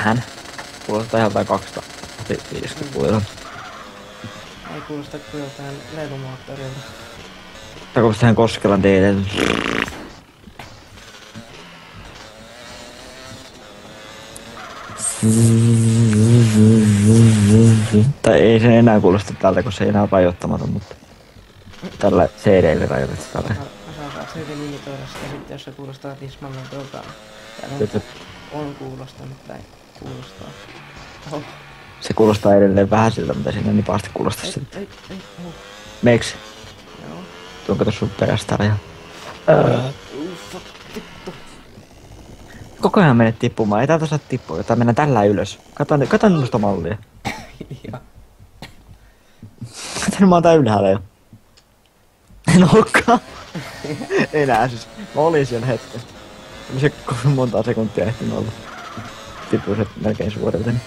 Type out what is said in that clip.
Hän? Kuulostaa ihan jotain 250 puolelta. Ei kuulosta kuin jotain lelumoottorilta. Tää kuulostaa ihan Koskelan teille. Tai ei se enää kuulosta tältä, kun se ei enää rajoittamaton, mutta tällä CD-llä rajoitetaan. Mä saat hyvin imitoida sitä sitten, jos se kuulostaa tismalleen tuolta. On kuulostanut tai kuulostaa. Oho. Se kuulostaa edelleen vähän siltä, mitä siinä niin pahasti kuulostaa siltä. Meiks? Joo. Tuonko tuossa sun perästä ihan? Fuck, vittu. Koko ajan menet tippumaan, ei täältä saa tippua, jotain mennään tällä ylös. Kato minusta mallia. Joo. Kato, mä oon tää ylhäällä jo. En olekaan. Enää siis. Mä olin siellä hetken. Se montaa sekuntia ehtinyt olla. Tippuiset melkein suoriltani.